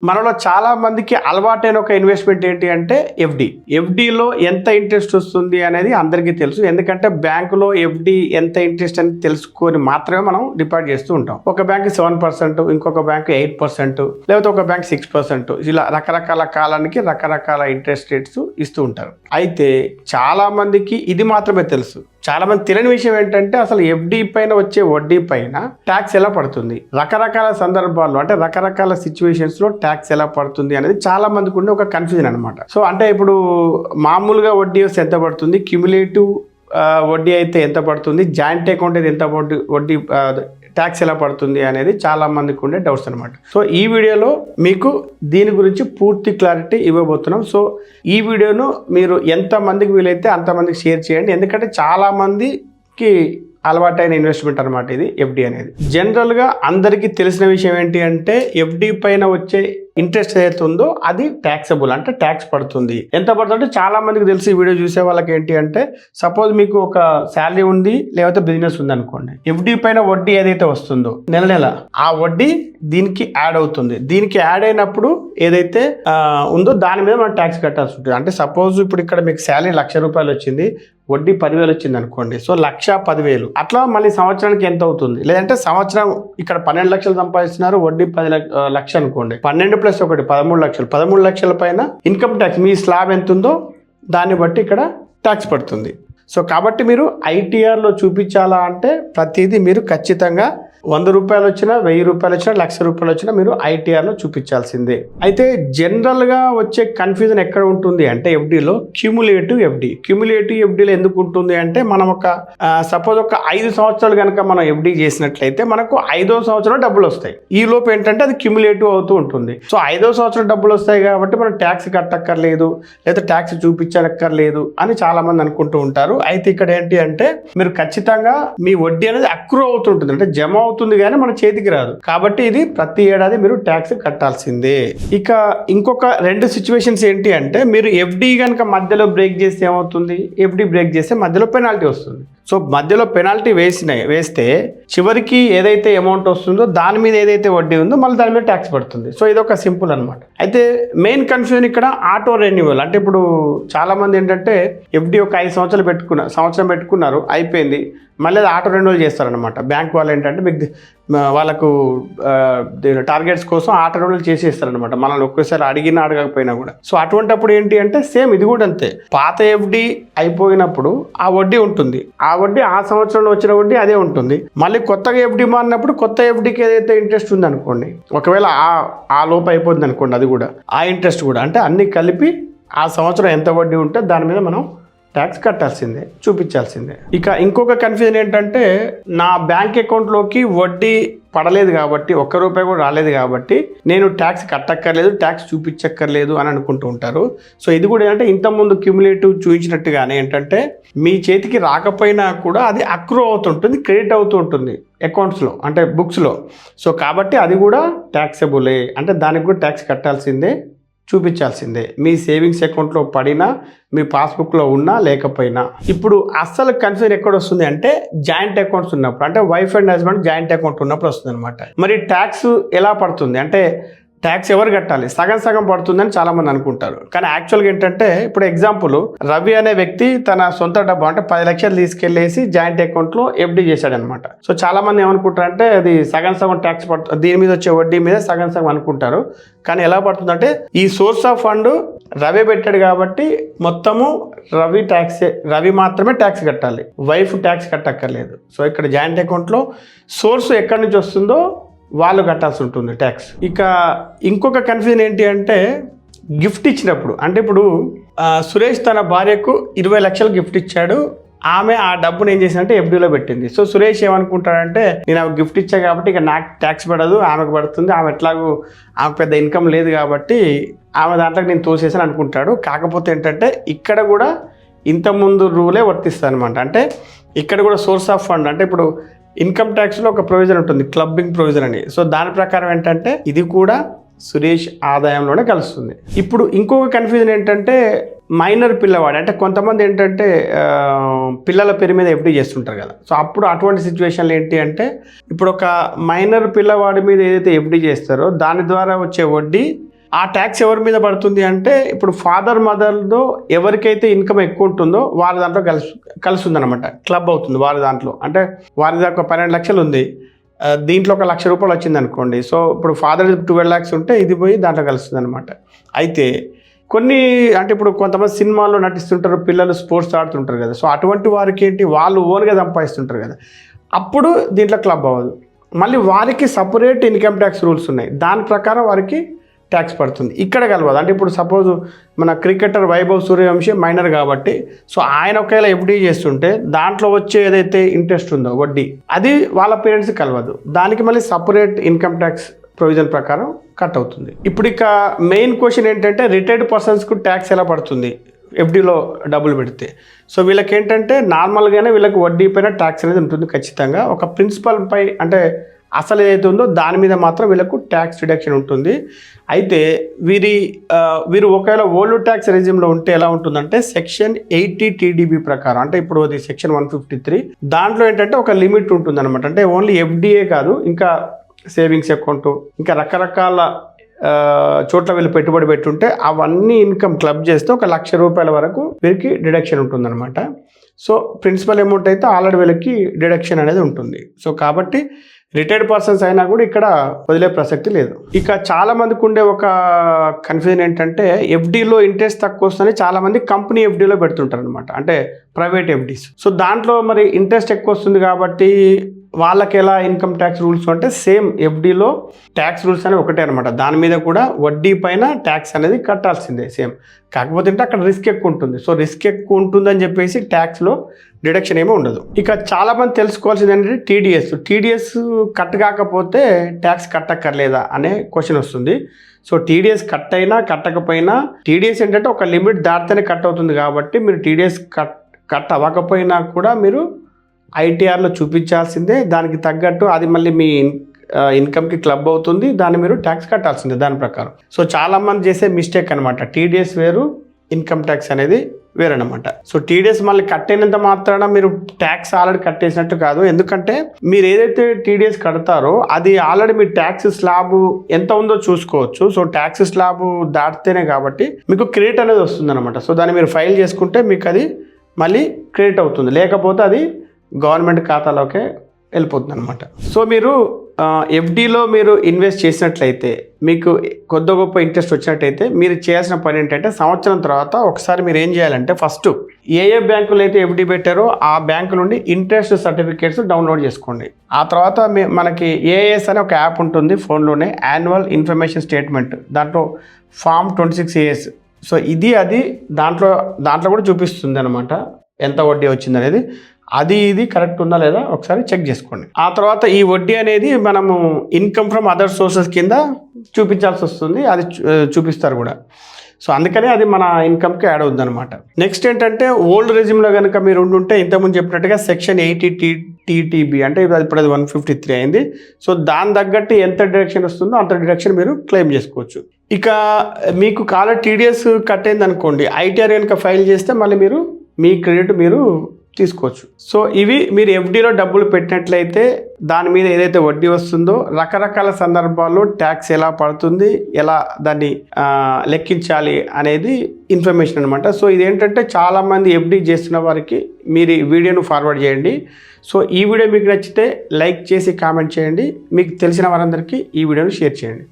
మనలో చాలా మందికి అలవాటైన ఒక ఇన్వెస్ట్మెంట్ ఏంటి అంటే ఎఫ్డి. ఎఫ్డిలో ఎంత ఇంట్రెస్ట్ వస్తుంది అనేది అందరికీ తెలుసు. ఎందుకంటే బ్యాంకులో ఎఫ్డి ఎంత ఇంట్రెస్ట్ అని తెలుసుకొని మాత్రమే మనం డిపాజిట్ చేస్తూ ఉంటాం. ఒక బ్యాంక్ 7%, ఇంకొక బ్యాంక్ 8%, లేకపోతే ఒక బ్యాంక్ 6%, ఇలా రకరకాల కాలానికి రకరకాల ఇంట్రెస్ట్ రేట్స్ ఇస్తూ ఉంటారు. అయితే చాలా మందికి ఇది మాత్రమే తెలుసు. చాలా మంది తెలియని విషయం ఏంటంటే అసలు ఎఫ్డి పైన వచ్చే వడ్డీ పైన ట్యాక్స్ ఎలా పడుతుంది, రకరకాల సందర్భాల్లో అంటే రకరకాల సిచ్యువేషన్స్ లో ట్యాక్స్ ఎలా పడుతుంది అనేది చాలా మందికి ఉండే ఒక కన్ఫ్యూజన్ అనమాట. సో అంటే ఇప్పుడు మామూలుగా వడ్డీ వస్తే ఎంత పడుతుంది, క్యుములేటివ్ వడ్డీ అయితే ఎంత పడుతుంది, జాయింట్ అకౌంట్ అయితే ఎంత వడ్డీ ట్యాక్స్ ఎలా పడుతుంది అనేది చాలా మందికి ఉండే డౌట్స్ అనమాట. సో ఈ వీడియోలో మీకు దీని గురించి పూర్తి క్లారిటీ ఇవ్వబోతున్నాం. సో ఈ వీడియోను మీరు ఎంతమందికి వీలైతే అంతమందికి షేర్ చేయండి. ఎందుకంటే చాలా మందికి అలవాటైన ఇన్వెస్ట్మెంట్ అనమాట ఇది ఎఫ్డి అనేది. జనరల్గా అందరికీ తెలిసిన విషయం ఏంటి అంటే ఎఫ్డి పైన వచ్చే ఇంట్రెస్ట్ ఏదైతే ఉందో అది ట్యాక్సబుల్, అంటే ట్యాక్స్ పడుతుంది. ఎంత పడుతుందంటే చాలా మందికి తెలిసి ఈ వీడియో చూసే వాళ్ళకి ఏంటి అంటే సపోజ్ మీకు ఒక శాలరీ ఉంది లేకపోతే బిజినెస్ ఉంది అనుకోండి, ఎఫ్డి పైన వడ్డీ ఏదైతే వస్తుందో నెల నెల ఆ వడ్డీ దీనికి యాడ్ అవుతుంది. దీనికి యాడ్ అయినప్పుడు ఏదైతే ఉందో దాని మీద మనం ట్యాక్స్ కట్టాల్సి ఉంటుంది. అంటే సపోజ్ ఇప్పుడు ఇక్కడ మీకు శాలరీ 1,00,000 రూపాయలు వచ్చింది, వడ్డీ 10,000 వచ్చింది అనుకోండి. సో 1,10,000 అట్లా మళ్ళీ సంవత్సరానికి ఎంత అవుతుంది, లేదంటే సంవత్సరం ఇక్కడ 12 లక్షలు సంపాదిస్తున్నారు, వడ్డీ 10 లక్షలు అనుకోండి, 12 + 1 13 లక్షలు. 13 లక్షల పైన ఇన్కమ్ ట్యాక్స్ మీ స్లాబ్ ఎంత ఉందో దాన్ని బట్టి ఇక్కడ ట్యాక్స్ పడుతుంది. సో కాబట్టి మీరు ఐటీఆర్లో చూపించాలా అంటే ప్రతిదీ మీరు ఖచ్చితంగా 100 రూపాయలు వచ్చినా, 1000 రూపాయలు వచ్చినా, 1,00,000 రూపాయలు వచ్చినా మీరు ఐటీఆర్లో చూపించాల్సిందే. అయితే జనరల్గా వచ్చే కన్ఫ్యూజన్ ఎక్కడ ఉంటుంది అంటే ఎఫ్డీలో క్యుములేటివ్ ఎఫ్డీలో ఎందుకు ఉంటుంది అంటే మనం ఒక సపోజ్ ఒక 5 సంవత్సరాలు కనుక మనం ఎఫ్డీ చేసినట్లయితే మనకు 5వ సంవత్సరం డబ్బులు వస్తాయి. ఈ లోపు ఏంటంటే అది క్యుములేటివ్ అవుతూ ఉంటుంది. సో 5వ సంవత్సరం డబ్బులు వస్తాయి కాబట్టి మనం ట్యాక్స్ కట్టక్కర్లేదు లేదా ట్యాక్స్ చూపించక్కర్లేదు అని చాలా మంది అనుకుంటూ ఉంటారు. అయితే ఇక్కడ ఏంటి అంటే మీరు ఖచ్చితంగా మీ వడ్డీ అనేది అక్రూ అవుతుంటుంది, అంటే జమ అవుతుంది కానీ మన చేతికి రాదు. కాబట్టి ఇది ప్రతి ఏడాది మీరు ట్యాక్స్ కట్టాల్సిందే. ఇక ఇంకొక 2 సిచ్యువేషన్స్ ఏంటి అంటే మీరు ఎఫ్డి కనుక మధ్యలో బ్రేక్ చేస్తే ఏమవుతుంది, ఎఫ్డి బ్రేక్ చేస్తే మధ్యలో పెనాల్టీ వస్తుంది. సో మధ్యలో పెనాల్టీ వేస్తే చివరికి ఏదైతే అమౌంట్ వస్తుందో దాని మీద ఏదైతే వడ్డీ ఉందో మళ్ళీ దాని మీద ట్యాక్స్ పడుతుంది. సో ఇది ఒక సింపుల్ అనమాట. అయితే మెయిన్ కన్ఫ్యూజన్ ఇక్కడ ఆటో రెన్యువల్. అంటే ఇప్పుడు చాలా మంది ఏంటంటే ఎఫ్డి ఒక 5 సంవత్సరాలు సంవత్సరం పెట్టుకున్నారు, అయిపోయింది, మళ్ళీ అది ఆటో రెన్యువల్ చేస్తారనమాట. బ్యాంక్ వాళ్ళు ఏంటంటే మీకు వాళ్ళకు టార్గెట్స్ కోసం ఆటో రెన్యువల్ చేసేస్తారనమాట, మనల్ని ఒక్కసారి అడిగినా అడగకపోయినా కూడా. సో అటువంటిప్పుడు ఏంటి అంటే సేమ్ ఇది కూడా అంతే. పాత ఎఫ్డి అయిపోయినప్పుడు ఆ వడ్డీ ఉంటుంది, ఆ వడ్డీ ఆ సంవత్సరంలో వచ్చిన వడ్డీ అదే ఉంటుంది. మళ్ళీ కొత్తగా ఎఫ్డి మారినప్పుడు కొత్త ఎఫ్డికి ఏదైతే ఇంట్రెస్ట్ ఉంది అనుకోండి, ఒకవేళ ఆ లోపు అయిపోతుంది అనుకోండి, అది కూడా ఆ ఇంట్రెస్ట్ కూడా, అంటే అన్ని కలిపి ఆ సంవత్సరం ఎంత వడ్డీ ఉంటే దాని మీద మనం ట్యాక్స్ కట్టాల్సిందే, చూపించాల్సిందే. ఇక ఇంకొక కన్ఫ్యూజన్ ఏంటంటే నా బ్యాంక్ అకౌంట్లోకి వడ్డీ పడలేదు కాబట్టి, 1 రూపాయి కూడా రాలేదు కాబట్టి నేను ట్యాక్స్ కట్టక్కర్లేదు, ట్యాక్స్ చూపించక్కర్లేదు అని అనుకుంటూ ఉంటారు. సో ఇది కూడా ఏంటంటే ఇంతకుముందు క్యుములేటివ్ చూపించినట్టుగానే ఏంటంటే మీ చేతికి రాకపోయినా కూడా అది అక్రూ అవుతుంటుంది, క్రెడిట్ అవుతూ ఉంటుంది అకౌంట్స్లో, అంటే బుక్స్లో. సో కాబట్టి అది కూడా ట్యాక్సబులే, అంటే దానికి కూడా ట్యాక్స్ కట్టాల్సిందే, చూపించాల్సిందే. మీ సేవింగ్స్ అకౌంట్లో పడినా, మీ పాస్బుక్లో ఉన్నా లేకపోయినా. ఇప్పుడు అస్సలు కన్ఫ్యూజన్ ఎక్కడ వస్తుంది అంటే జాయింట్ అకౌంట్స్ ఉన్నప్పుడు, అంటే wife and husband joint account ఉన్నప్పుడు వస్తుంది అనమాట. మరి ట్యాక్స్ ఎలా పడుతుంది అంటే ట్యాక్స్ ఎవరు కట్టాలి, సగం సగం పడుతుందని చాలా మంది అనుకుంటారు. కానీ యాక్చువల్గా ఏంటంటే ఇప్పుడు ఎగ్జాంపుల్ రవి అనే వ్యక్తి తన సొంత డబ్బు అంటే 10 లక్షలు తీసుకెళ్లేసి జాయింట్ అకౌంట్లో ఎఫ్డి చేశాడనమాట. సో చాలా మంది ఏమనుకుంటారు అంటే అది సగం సగం ట్యాక్స్ పడుతుంది, దీని మీద వచ్చే వడ్డీ మీద సగం సగం అనుకుంటారు. కానీ ఎలా పడుతుందంటే ఈ సోర్స్ ఆఫ్ ఫండ్ రవి పెట్టాడు కాబట్టి మొత్తము రవి మాత్రమే ట్యాక్స్ కట్టాలి, వైఫ్ ట్యాక్స్ కట్టక్కర్లేదు. సో ఇక్కడ జాయింట్ అకౌంట్లో సోర్స్ ఎక్కడి నుంచి వస్తుందో వాళ్ళు కట్టాల్సి ఉంటుంది ట్యాక్స్. ఇక ఇంకొక కన్ఫ్యూజన్ ఏంటి అంటే గిఫ్ట్ ఇచ్చినప్పుడు, అంటే ఇప్పుడు సురేష్ తన భార్యకు 20 లక్షలు గిఫ్ట్ ఇచ్చాడు, ఆమె ఆ డబ్బును ఏం చేసిందంటే ఎఫ్డీలో పెట్టింది. సో సురేష్ ఏమనుకుంటాడంటే నేను ఆమె గిఫ్ట్ ఇచ్చా కాబట్టి ఇక నాకు ట్యాక్స్ పడదు, ఆమెకు పడుతుంది, ఆమె ఎట్లాగూ ఆమెకు పెద్ద ఇన్కమ్ లేదు కాబట్టి ఆమె దాంట్లోకి నేను తోసేసాను అనుకుంటాడు. కాకపోతే ఏంటంటే ఇక్కడ కూడా ఇంతకుముందు రూలే వర్తిస్తుంది అనమాట. అంటే ఇక్కడ కూడా సోర్స్ ఆఫ్ ఫండ్, అంటే ఇప్పుడు ఇన్కమ్ ట్యాక్స్లో ఒక ప్రొవిజన్ ఉంటుంది, క్లబ్బింగ్ ప్రొవిజన్ అని. సో దాని ప్రకారం ఏంటంటే ఇది కూడా సురేష్ ఆదాయంలోనే కలుస్తుంది. ఇప్పుడు ఇంకొక కన్ఫ్యూజన్ ఏంటంటే మైనర్ పిల్లవాడు, అంటే కొంతమంది ఏంటంటే పిల్లల పేరు మీద ఎఫ్డి చేస్తుంటారు కదా. సో అప్పుడు అటువంటి సిచ్యువేషన్లు ఏంటి అంటే ఇప్పుడు ఒక మైనర్ పిల్లవాడి మీద ఏదైతే ఎఫ్డి చేస్తారో దాని ద్వారా వచ్చే వడ్డీ ఆ ట్యాక్స్ ఎవరి మీద పడుతుంది అంటే ఇప్పుడు ఫాదర్ మదర్లో ఎవరికైతే ఇన్కమ్ ఎక్కువ ఉంటుందో వారి దాంట్లో కలుస్తుంది అనమాట, క్లబ్ అవుతుంది వారి దాంట్లో. అంటే వారి దాకా 12 లక్షలు ఉంది, దీంట్లో ఒక ₹1,00,000 వచ్చింది అనుకోండి. సో ఇప్పుడు ఫాదర్ 12 lakhs ఉంటే ఇది పోయి దాంట్లో కలుస్తుంది అనమాట. అయితే కొన్ని అంటే ఇప్పుడు కొంతమంది సినిమాల్లో నటిస్తుంటారు, పిల్లలు స్పోర్ట్స్ ఆడుతుంటారు కదా, సో అటువంటి వారికి ఏంటి వాళ్ళు ఓన్గా సంపాదిస్తుంటారు కదా, అప్పుడు దీంట్లో క్లబ్ అవ్వదు. మళ్ళీ వారికి సపరేట్ ఇన్కమ్ ట్యాక్స్ రూల్స్ ఉన్నాయి, దాని ప్రకారం వారికి ట్యాక్స్ పడుతుంది. ఇక్కడ కలవదు. అంటే ఇప్పుడు సపోజ్ మన క్రికెటర్ వైభవ్ సూర్యవంశీ మైనర్ కాబట్టి, సో ఆయన ఒకవేళ ఎఫ్డీ చేస్తుంటే దాంట్లో వచ్చే ఏదైతే ఇంట్రెస్ట్ ఉందో వడ్డీ, అది వాళ్ళ పేరెంట్స్కి కలవదు. దానికి మళ్ళీ సపరేట్ ఇన్కమ్ ట్యాక్స్ ప్రొవిజన్ ప్రకారం కట్ అవుతుంది. ఇప్పుడు ఇక మెయిన్ క్వశ్చన్ ఏంటంటే రిటైర్డ్ పర్సన్స్కు ట్యాక్స్ ఎలా పడుతుంది ఎఫ్డీలో డబ్బులు పెడితే. సో వీళ్ళకి ఏంటంటే నార్మల్గానే వీళ్ళకి వడ్డీ పైన ట్యాక్స్ అనేది ఉంటుంది ఖచ్చితంగా. ఒక ప్రిన్సిపల్ పై అంటే అసలు ఏదైతే ఉందో దాని మీద మాత్రం వీళ్ళకు ట్యాక్స్ రిడక్షన్ ఉంటుంది. అయితే వీరు ఒకవేళ ఓల్డ్ ట్యాక్స్ రెజ్యూమ్లో ఉంటే ఎలా ఉంటుందంటే సెక్షన్ 80 TDB ప్రకారం, అంటే ఇప్పుడు అది సెక్షన్ 153, దాంట్లో ఏంటంటే ఒక లిమిట్ ఉంటుంది అనమాట. అంటే ఓన్లీ ఎఫ్డీఏ కాదు, ఇంకా సేవింగ్స్ అకౌంట్, ఇంకా రకరకాల చోట్ల వీళ్ళు పెట్టుబడి పెట్టుంటే అవన్నీ ఇన్కమ్ క్లబ్ చేస్తే ₹1,00,000 వరకు వీరికి డిడక్షన్ ఉంటుందన్నమాట. సో ప్రిన్సిపల్ అమౌంట్ అయితే ఆల్రెడీ వీళ్ళకి డిడక్షన్ అనేది ఉంటుంది. సో కాబట్టి రిటైర్డ్ పర్సన్స్ అయినా కూడా ఇక్కడ వదిలే ప్రసక్తి లేదు. ఇక చాలా మందికి ఉండే ఒక కన్ఫ్యూజన్ ఏంటంటే ఎఫ్డీలో ఇంట్రెస్ట్ తక్కువ వస్తుందని చాలా మంది కంపెనీ ఎఫ్డీలో పెడుతుంటారు అనమాట, అంటే ప్రైవేట్ ఎఫ్డీస్. సో దాంట్లో మరి ఇంట్రెస్ట్ ఎక్కువ వస్తుంది కాబట్టి వాళ్ళకి ఎలా ఇన్కమ్ ట్యాక్స్ రూల్స్ అంటే సేమ్ ఎఫ్డీలో ట్యాక్స్ రూల్స్ అనేవి ఒకటే అనమాట. దాని మీద కూడా వడ్డీ పైన ట్యాక్స్ అనేది కట్టాల్సిందే సేమ్. కాకపోతే అంటే అక్కడ రిస్క్ ఎక్కువ ఉంటుంది. సో రిస్క్ ఎక్కువ ఉంటుందని చెప్పేసి ట్యాక్స్లో డిడక్షన్ ఏమీ ఉండదు. ఇక చాలామంది తెలుసుకోవాల్సింది ఏంటంటే టీడీఎస్ కట్ కాకపోతే ట్యాక్స్ కట్టక్కర్లేదా అనే క్వశ్చన్ వస్తుంది. సో టీడీఎస్ కట్ అయినా కట్టకపోయినా టీడీఎస్ ఏంటంటే ఒక లిమిట్ దాటితేనే కట్ అవుతుంది కాబట్టి మీరు టీడీఎస్ కట్ అవ్వకపోయినా కూడా మీరు ఐటీఆర్లో చూపించాల్సిందే. దానికి తగ్గట్టు అది మళ్ళీ మీ ఇన్కమ్కి క్లబ్ అవుతుంది, దాన్ని మీరు ట్యాక్స్ కట్టాల్సిందే దాని ప్రకారం. సో చాలామంది చేసే మిస్టేక్ అనమాట, టీడీఎస్ వేరు ఇన్కమ్ ట్యాక్స్ అనేది వేరనమాట. సో టీడీఎస్ మళ్ళీ కట్టేనంత మాత్రాన మీరు ట్యాక్స్ ఆల్రెడీ కట్టేసినట్టు కాదు. ఎందుకంటే మీరు ఏదైతే టీడీఎస్ కడతారో అది ఆల్రెడీ మీ ట్యాక్స్ స్లాబ్ ఎంత ఉందో చూసుకోవచ్చు. సో ట్యాక్స్ స్లాబ్ దాటితేనే కాబట్టి మీకు క్రెడిట్ అనేది వస్తుంది అనమాట. సో దాన్ని మీరు ఫైల్ చేసుకుంటే మీకు అది మళ్ళీ క్రెడిట్ అవుతుంది, లేకపోతే అది గవర్నమెంట్ ఖాతాలోకే వెళ్ళిపోతుంది అనమాట. సో మీరు ఎఫ్డీలో మీరు ఇన్వెస్ట్ చేసినట్లయితే మీకు కొద్ది గొప్ప ఇంట్రెస్ట్ వచ్చినట్టయితే మీరు చేయాల్సిన పని ఏంటంటే సంవత్సరం తర్వాత ఒకసారి మీరు ఏం చేయాలంటే ఫస్ట్ ఏ బ్యాంకులు అయితే ఎఫ్డీ పెట్టారో ఆ బ్యాంకు నుండి ఇంట్రెస్ట్ సర్టిఫికేట్స్ డౌన్లోడ్ చేసుకోండి. ఆ తర్వాత మనకి ఏఎస్ అనే ఒక యాప్ ఉంటుంది ఫోన్లోనే, యాన్యువల్ ఇన్ఫర్మేషన్ స్టేట్మెంట్, దాంట్లో ఫామ్ 26AS. సో అది దాంట్లో కూడా చూపిస్తుంది అనమాట ఎంత వడ్డీ వచ్చింది అనేది. ఇది కరెక్ట్ ఉందా లేదా ఒకసారి చెక్ చేసుకోండి. ఆ తర్వాత ఈ వడ్డీ అనేది మనము ఇన్కమ్ ఫ్రమ్ అదర్ సోర్సెస్ కింద చూపించాల్సి వస్తుంది, అది చూపిస్తారు కూడా. సో అందుకనే అది మన ఇన్కమ్కి యాడ్ అవుతుంది అనమాట. నెక్స్ట్ ఏంటంటే ఓల్డ్ రెజ్యూమ్లో కనుక మీరు ఉంటుంటే ఇంతకుముందు చెప్పినట్టుగా సెక్షన్ 80 TTB, అంటే ఇప్పుడు అది 153 అయింది. సో దాని తగ్గట్టు ఎంత డిడక్షన్ వస్తుందో అంత డిడక్షన్ మీరు క్లెయిమ్ చేసుకోవచ్చు. ఇక మీకు కాల టీడీఎస్ కట్ అయింది అనుకోండి, ఐటీఆర్ కనుక ఫైల్ చేస్తే మళ్ళీ మీరు మీ క్రెడిట్ మీరు తీసుకోవచ్చు. సో ఇవి మీరు ఎఫ్డీలో డబ్బులు పెట్టినట్లయితే దాని మీద ఏదైతే వడ్డీ వస్తుందో రకరకాల సందర్భాల్లో ట్యాక్స్ ఎలా పడుతుంది, ఎలా దాన్ని లెక్కించాలి అనేది ఇన్ఫర్మేషన్ అనమాట. సో ఇదేంటంటే చాలామంది ఎఫ్డీ చేస్తున్న వారికి మీరు ఈ వీడియోను ఫార్వర్డ్ చేయండి. సో ఈ వీడియో మీకు నచ్చితే లైక్ చేసి కామెంట్ చేయండి, మీకు తెలిసిన వారందరికీ ఈ వీడియోను షేర్ చేయండి.